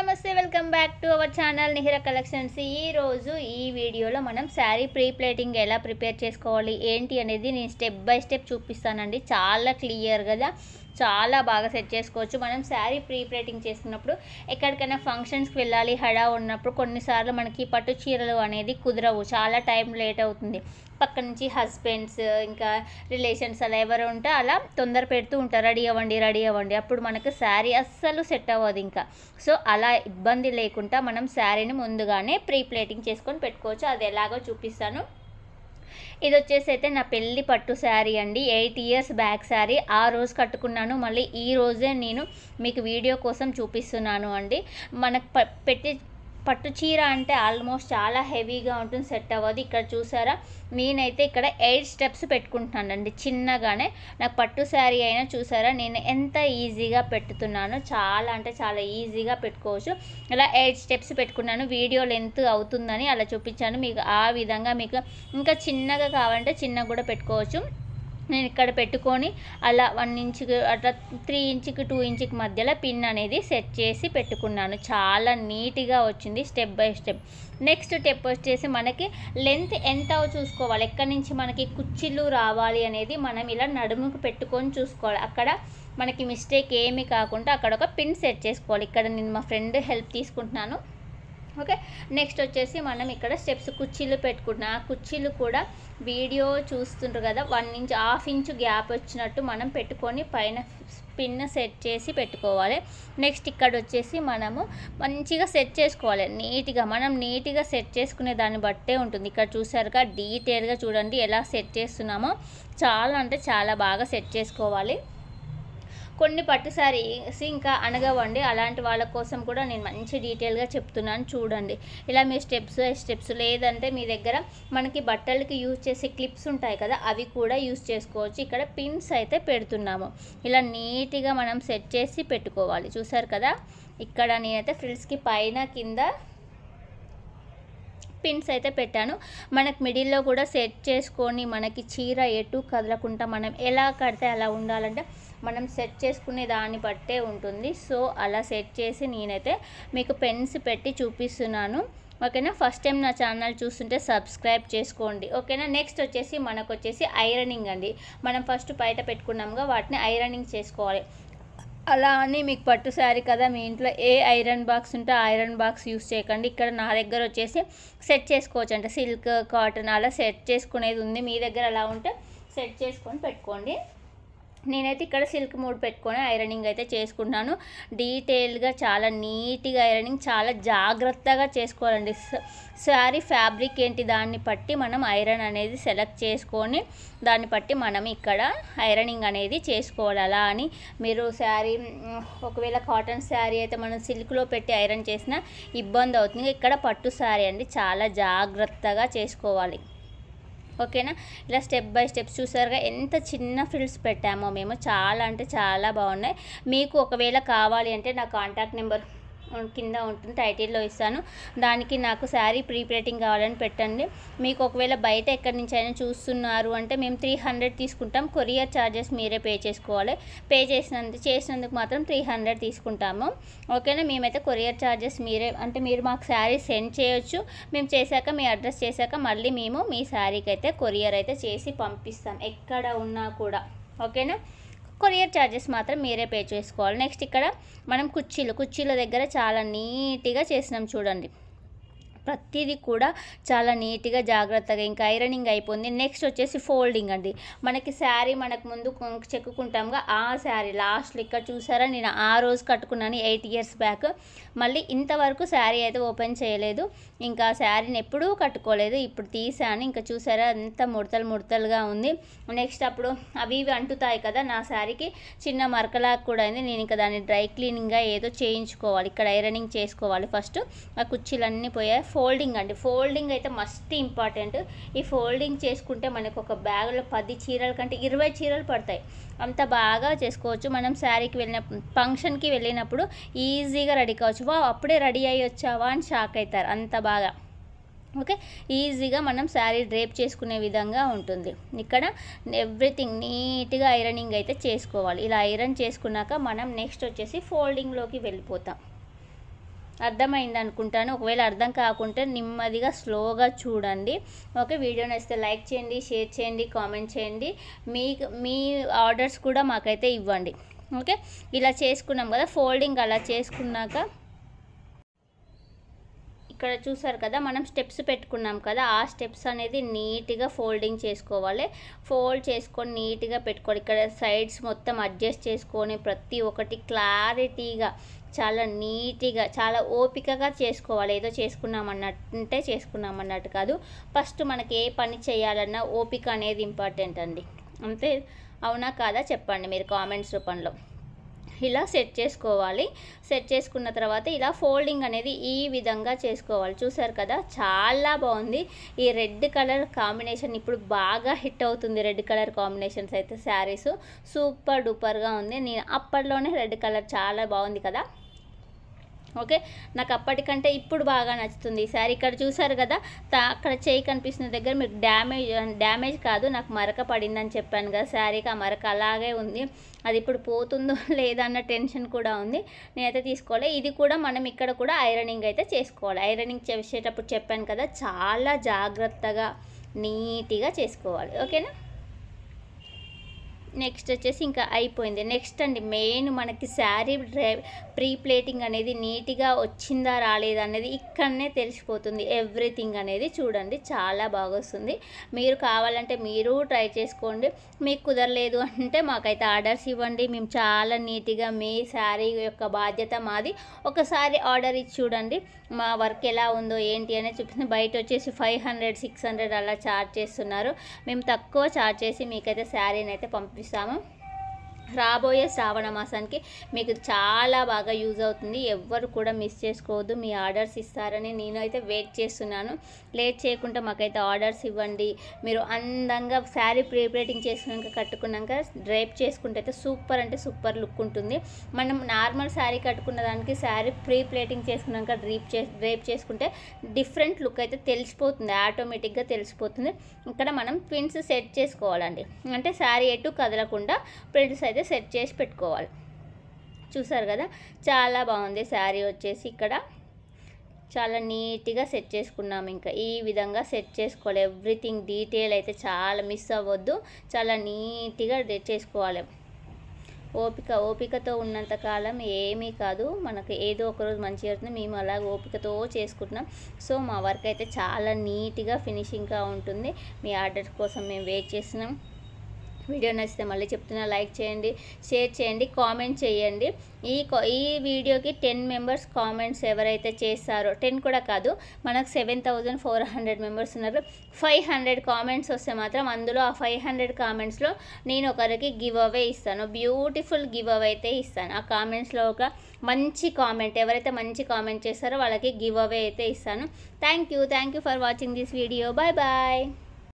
నమస్తే welcome back to our channel Nihira collections. ఈరోజు ఈ వీడియోలో మనం శారీ ప్రీ ప్లేటింగ్ ఎలా ప్రిపేర్ చేసుకోవాలి ఏంటి అనేది నేను స్టెప్ బై స్టెప్ చూపిస్తానండి. చాలా క్లియర్ కదా, చాలా బాగా సెట్ చేసుకోవచ్చు. మనం శారీ ప్రీ ప్లేటింగ్ చేసుకున్నప్పుడు ఎక్కడికైనా ఫంక్షన్స్కి వెళ్ళాలి, హడా ఉన్నప్పుడు కొన్నిసార్లు మనకి పట్టు చీరలు అనేది కుదరవు, చాలా టైం లేట్ అవుతుంది. పక్క నుంచి హస్బెండ్స్ ఇంకా రిలేషన్స్ అలా ఎవరు ఉంటే అలా తొందర పెడుతూ ఉంటారు, రెడీ అవ్వండి. అప్పుడు మనకు శారీ అస్సలు సెట్ అవ్వదు ఇంకా. సో అలా ఇబ్బంది లేకుండా మనం శారీని ముందుగానే ప్రీ ప్లేటింగ్ చేసుకొని పెట్టుకోవచ్చు. అది ఎలాగో చూపిస్తాను. ఇది వచ్చేసి అయితే నా పెళ్ళి పట్టు శారీ అండి. 8 years బ్యాక్ శారీ. ఆ రోజు కట్టుకున్నాను, మళ్ళీ ఈ రోజే నేను మీకు వీడియో కోసం చూపిస్తున్నాను అండి. మనకు పెట్టి పట్టు చీర అంటే ఆల్మోస్ట్ చాలా హెవీగా ఉంటుంది, సెట్ అవ్వదు. ఇక్కడ చూసారా, నేనైతే ఇక్కడ 8 steps పెట్టుకుంటున్నానండి చిన్నగానే. నాకు పట్టు శారీ అయినా చూసారా నేను ఎంత ఈజీగా పెట్టుతున్నాను, చాలా అంటే చాలా ఈజీగా పెట్టుకోవచ్చు. ఇలా 8 steps పెట్టుకున్నాను. వీడియో లెంత్ అవుతుందని అలా చూపించాను మీకు. ఆ విధంగా మీకు ఇంకా చిన్నగా కావాలంటే చిన్నగా కూడా పెట్టుకోవచ్చు. నేను ఇక్కడ పెట్టుకొని అలా 1 inch అట్లా 3 inch 2 inch మధ్యలో పిన్ అనేది సెట్ చేసి పెట్టుకున్నాను. చాలా నీట్గా వచ్చింది step by step. Next step వచ్చేసి మనకి లెంత్ ఎంత చూసుకోవాలి, ఎక్కడి నుంచి మనకి కుచ్చిళ్ళు రావాలి అనేది మనం ఇలా నడుముకు పెట్టుకొని చూసుకోవాలి. అక్కడ మనకి మిస్టేక్ ఏమీ కాకుండా అక్కడ ఒక పిన్ సెట్ చేసుకోవాలి. ఇక్కడ నేను మా ఫ్రెండ్ హెల్ప్ తీసుకుంటున్నాను. ఓకే, నెక్స్ట్ వచ్చేసి మనం ఇక్కడ స్టెప్స్ కుర్చీలు పెట్టుకుంటున్నా. ఆ కుర్చీలు కూడా వీడియో చూస్తుంటారు కదా, 1 inch 1/2 inch గ్యాప్ వచ్చినట్టు మనం పెట్టుకొని పైన పిన్ సెట్ చేసి పెట్టుకోవాలి. నెక్స్ట్ ఇక్కడ వచ్చేసి మనము మంచిగా సెట్ చేసుకోవాలి నీట్గా. మనం నీట్గా సెట్ చేసుకునే దాన్ని బట్టే ఉంటుంది. ఇక్కడ చూసారుగా డీటెయిల్గా చూడండి ఎలా సెట్ చేస్తున్నామో. చాలా అంటే చాలా బాగా సెట్ చేసుకోవాలి. కొన్ని పట్టు శారీస్ ఇంకా అనగవండి, అలాంటి వాళ్ళ కోసం కూడా నేను మంచి డీటెయిల్గా చెప్తున్నాను చూడండి. ఇలా మీ స్టెప్స్ లేదంటే మీ దగ్గర మనకి బట్టలకి యూజ్ చేసే క్లిప్స్ ఉంటాయి కదా, అవి కూడా యూజ్ చేసుకోవచ్చు. ఇక్కడ పిన్స్ అయితే పెడుతున్నాము. ఇలా నీట్గా మనం సెట్ చేసి పెట్టుకోవాలి. చూసారు కదా, ఇక్కడ నేనైతే ఫ్రిల్స్కి పైన కింద పిన్స్ అయితే పెట్టాను. మనకు మిడిల్లో కూడా సెట్ చేసుకొని మనకి చీర ఎటు కదలకుండా మనం ఎలా కడితే అలా ఉండాలంటే మనం సెట్ చేసుకునే దాన్ని బట్టే ఉంటుంది. సో అలా సెట్ చేసి నేనైతే మీకు పెన్స్ పెట్టి చూపిస్తున్నాను. ఓకేనా, ఫస్ట్ టైం నా ఛానల్ చూస్తుంటే సబ్స్క్రైబ్ చేసుకోండి. ఓకేనా, నెక్స్ట్ వచ్చేసి మనకు వచ్చేసి ఐరనింగ్ అండి. మనం ఫస్ట్ బయట పెట్టుకున్నాముగా, వాటిని ఐరనింగ్ చేసుకోవాలి. అలా అని మీకు పట్టు శారీ కదా, మీ ఇంట్లో ఏ ఐరన్ బాక్స్ ఉంటే ఐరన్ బాక్స్ యూస్ చేయకండి. ఇక్కడ నా దగ్గర వచ్చేసి సెట్ చేసుకోవచ్చు అంటే సిల్క్, కాటన్ అలా సెట్ చేసుకునేది ఉంది. మీ దగ్గర అలా ఉంటే సెట్ చేసుకొని పెట్టుకోండి. నేనైతే ఇక్కడ సిల్క్ మూడ్ పెట్టుకొని ఐరనింగ్ అయితే చేసుకుంటున్నాను. డీటెయిల్గా చాలా నీట్గా ఐరనింగ్ చాలా జాగ్రత్తగా చేసుకోవాలండి. శారీ ఫ్యాబ్రిక్ ఏంటి దాన్ని బట్టి మనం ఐరన్ అనేది సెలెక్ట్ చేసుకొని దాన్ని బట్టి మనం ఇక్కడ ఐరనింగ్ అనేది చేసుకోవాలి. అలా అని మీరు శారీ ఒకవేళ కాటన్ శారీ అయితే మనం సిల్క్లో పెట్టి ఐరన్ చేసినా ఇబ్బంది అవుతుంది. ఇక్కడ పట్టు శారీ అండి, చాలా జాగ్రత్తగా చేసుకోవాలి. ఓకేనా, ఇలా స్టెప్ బై స్టెప్స్ చూసారుగా ఎంత చిన్న ఫ్రిల్స్ పెట్టామో మేము. చాలా అంటే చాలా బాగున్నాయి. మీకు ఒకవేళ కావాలి అంటే నా కాంటాక్ట్ నెంబర్ కింద ఉంటుంది, టైటిల్లో ఇస్తాను. దానికి నాకు శారీ ప్రీ ప్లేటింగ్ కావాలని పెట్టండి. మీకు ఒకవేళ బయట ఎక్కడి నుంచి అయినా చూస్తున్నారు అంటే మేము 300 తీసుకుంటాం. కొరియర్ ఛార్జెస్ మీరే పే చేసుకోవాలి. పే చేసినందుకు మాత్రం 300 తీసుకుంటాము. ఓకేనా, మేమైతే కొరియర్ ఛార్జెస్ మీరే అంటే మీరు మాకు శారీ సెండ్ చేయొచ్చు. మేము చేశాక మీ అడ్రస్ చేశాక మళ్ళీ మేము మీ శారీకి అయితే కొరియర్ అయితే చేసి పంపిస్తాం ఎక్కడ ఉన్నా కూడా. ఓకేనా, కొరియర్ ఛార్జెస్ మాత్రం మీరే పే చేసుకోవాలి. నెక్స్ట్ ఇక్కడ మనం కుర్చీల దగ్గర చాలా నీట్గా చేసినాం చూడండి. ప్రతిదీ కూడా చాలా నీట్గా జాగ్రత్తగా. ఇంకా ఐరనింగ్ అయిపోయింది. నెక్స్ట్ వచ్చేసి ఫోల్డింగ్ అండి. మనకి శారీ మనకు ముందు చెక్కుకుంటాంగా, ఆ శారీ లాస్ట్లో ఇక్కడ చూసారా నేను ఆ రోజు కట్టుకున్నాను 8 years బ్యాక్. మళ్ళీ ఇంతవరకు శారీ అయితే ఓపెన్ చేయలేదు, ఇంకా శారీని ఎప్పుడూ కట్టుకోలేదు. ఇప్పుడు తీసాను, ఇంకా చూసారా ఎంత ముడతలుగా ఉంది. నెక్స్ట్ అప్పుడు అవి ఇవి అంటుతాయి కదా నా శారీకి, చిన్న మరకలాగా కూడా అయింది. నేను ఇంకా దాన్ని డ్రై క్లీనింగ్గా ఏదో చేయించుకోవాలి. ఇక్కడ ఐరనింగ్ చేసుకోవాలి ఫస్ట్. ఆ కుర్చీలన్నీ పోయాయి. ఫోల్డింగ్ అండి, ఫోల్డింగ్ అయితే మస్ట్ ఇంపార్టెంట్. ఈ ఫోల్డింగ్ చేసుకుంటే మనకు ఒక బ్యాగ్లో 10 చీరల కంటే 20 చీరలు పడతాయి. అంత బాగా చేసుకోవచ్చు. మనం శారీకి ఫంక్షన్కి వెళ్ళినప్పుడు ఈజీగా రెడీ కావచ్చు. వా అప్పుడే రెడీ అయ్యి వచ్చావా అని షాక్ అవుతారు, అంత బాగా. ఓకే, ఈజీగా మనం శారీ డ్రేప్ చేసుకునే విధంగా ఉంటుంది. ఇక్కడ ఎవ్రీథింగ్ నీట్గా ఐరనింగ్ అయితే చేసుకోవాలి. ఇలా ఐరన్ చేసుకున్నాక మనం నెక్స్ట్ వచ్చేసి ఫోల్డింగ్లోకి వెళ్ళిపోతాం. అర్థమైంది అనుకుంటాను. ఒకవేళ అర్థం కాకుంటే నెమ్మదిగా స్లోగా చూడండి. ఓకే, వీడియో నచ్చితే లైక్ చేయండి, షేర్ చేయండి, కామెంట్ చేయండి. మీ ఆర్డర్స్ కూడా మాకైతే ఇవ్వండి. ఓకే, ఇలా చేసుకున్నాం కదా, ఫోల్డింగ్ అలా చేసుకున్నాక ఇక్కడ చూసారు కదా, మనం స్టెప్స్ పెట్టుకున్నాం కదా, ఆ స్టెప్స్ అనేది నీట్గా ఫోల్డింగ్ చేసుకోవాలి. ఫోల్డ్ చేసుకొని నీట్గా పెట్టుకోవాలి. ఇక్కడ సైడ్స్ మొత్తం అడ్జస్ట్ చేసుకొని ప్రతి ఒక్కటి క్లారిటీగా చాలా నీట్గా చాలా ఓపికగా చేసుకోవాలి. ఏదో చేసుకున్నామన్నట్టు కాదు. ఫస్ట్ మనకి ఏ పని చేయాలన్నా ఓపిక అనేది ఇంపార్టెంట్ అండి. అంతే అవునా కాదా చెప్పండి మీరు కామెంట్స్ రూపంలో. ఇలా సెట్ చేసుకోవాలి. సెట్ చేసుకున్న తర్వాత ఇలా ఫోల్డింగ్ అనేది ఈ విధంగా చేసుకోవాలి. చూసారు కదా, చాలా బాగుంది. ఈ రెడ్ కలర్ కాంబినేషన్ ఇప్పుడు బాగా హిట్ అవుతుంది. రెడ్ కలర్ కాంబినేషన్స్ అయితే శారీస్ సూపర్ డూపర్గా ఉంది. నేను అప్పట్లోనే రెడ్ కలర్ చాలా బాగుంది కదా. ఓకే, నాకు అప్పటికంటే ఇప్పుడు బాగా నచ్చుతుంది ఈ శారీ. ఇక్కడ చూసారు కదా, అక్కడ చేయి కనిపిస్తున్న దగ్గర మీకు డ్యామేజ్ కాదు, నాకు మరక పడిందని చెప్పాను కదా శారీకి. ఆ మరక అలాగే ఉంది. అది ఇప్పుడు పోతుందో లేదా అన్న టెన్షన్ కూడా ఉంది. నేనైతే తీసుకోవాలి. ఇది కూడా మనం ఇక్కడ కూడా ఐరనింగ్ అయితే చేసుకోవాలి. ఐరనింగ్ చేసేటప్పుడు చెప్పాను కదా, చాలా జాగ్రత్తగా నీట్గా చేసుకోవాలి. ఓకేనా. నెక్స్ట్ వచ్చేసి ఇంకా అయిపోయింది. నెక్స్ట్ అండి మెయిన్ మనకి శారీ ప్రీ ప్లేటింగ్ అనేది నీట్గా వచ్చిందా రాలేదా అనేది ఇక్కడనే తెలిసిపోతుంది. ఎవ్రీథింగ్ అనేది చూడండి చాలా బాగా వస్తుంది. మీరు కావాలంటే మీరు ట్రై చేసుకోండి. మీకు కుదరలేదు అంటే మాకైతే ఆర్డర్స్ ఇవ్వండి. మేము చాలా నీట్గా మీ శారీ యొక్క బాధ్యత మాది. ఒకసారి ఆర్డర్ ఇచ్చి చూడండి మా వర్క్ ఎలా ఉందో ఏంటి అనేది చూపిస్తుంది. బయట వచ్చేసి 500 600 అలా ఛార్జ్ చేస్తున్నారు. మేము తక్కువ ఛార్జ్ చేసి మీకైతే శారీని అయితే పంపిస్తాము. రాబోయే శ్రావణ మాసానికి మీకు చాలా బాగా యూజ్ అవుతుంది. ఎవ్వరు కూడా మిస్ చేసుకోవద్దు. మీ ఆర్డర్స్ ఇస్తారని నేను అయితే వెయిట్ చేస్తున్నాను. లేట్ చేయకుండా మాకైతే ఆర్డర్స్ ఇవ్వండి. మీరు అందంగా శారీ ప్రీప్లేటింగ్ చేసుకున్నాక కట్టుకున్నాక డ్రైప్ చేసుకుంటే అయితే సూపర్ అంటే సూపర్ లుక్ ఉంటుంది. మనం నార్మల్ శారీ కట్టుకున్న దానికి శారీ ప్రీప్లేటింగ్ చేసుకున్నాక డ్రైప్ చేసుకుంటే డిఫరెంట్ లుక్ అయితే తెలిసిపోతుంది, ఆటోమేటిక్గా తెలిసిపోతుంది. ఇక్కడ మనం ప్రింట్స్ సెట్ చేసుకోవాలండి. అంటే శారీ ఎటు కదలకుండా ప్రింట్స్ అయితే సెట్ చేసి పెట్టుకోవాలి. చూసారు కదా, చాలా బాగుంది శారీ వచ్చేసి. ఇక్కడ చాలా నీట్గా సెట్ చేసుకున్నాము. ఇంకా ఈ విధంగా సెట్ చేసుకోవాలి. ఎవ్రీథింగ్ డీటెయిల్ అయితే మిస్ అవ్వద్దు. చాలా నీట్గా చేసుకోవాలి. ఓపికతో ఉన్నంతకాలం ఏమీ కాదు, మనకు ఏదో ఒకరోజు మంచిగా అవుతుంది. మేము అలా ఓపికతో చేసుకుంటున్నాం. సో మా వర్క్ అయితే చాలా నీట్గా ఫినిషింగ్గా ఉంటుంది. మీ ఆర్డర్ కోసం మేము వెయిట్ చేస్తున్నాం. వీడియో నచ్చితే మళ్ళీ చెప్తున్నా, లైక్ చేయండి, షేర్ చేయండి, కామెంట్ చేయండి. ఈ వీడియోకి 10 మెంబర్స్ కామెంట్స్ ఎవరైతే చేస్తారో, 10 కూడా కాదు, మనకు 7400 మెంబర్స్ ఉన్నారు. 500 కామెంట్స్ వస్తే మాత్రం అందులో ఆ 500 కామెంట్స్లో నేను ఒకరికి గివ్ అవే ఇస్తాను. బ్యూటిఫుల్ గివ్ అవే అయితే ఇస్తాను. ఆ కామెంట్స్లో ఒక మంచి కామెంట్ ఎవరైతే మంచి కామెంట్ చేస్తారో వాళ్ళకి గివ్ అవే అయితే ఇస్తాను. Thank you for watching this video. Bye bye.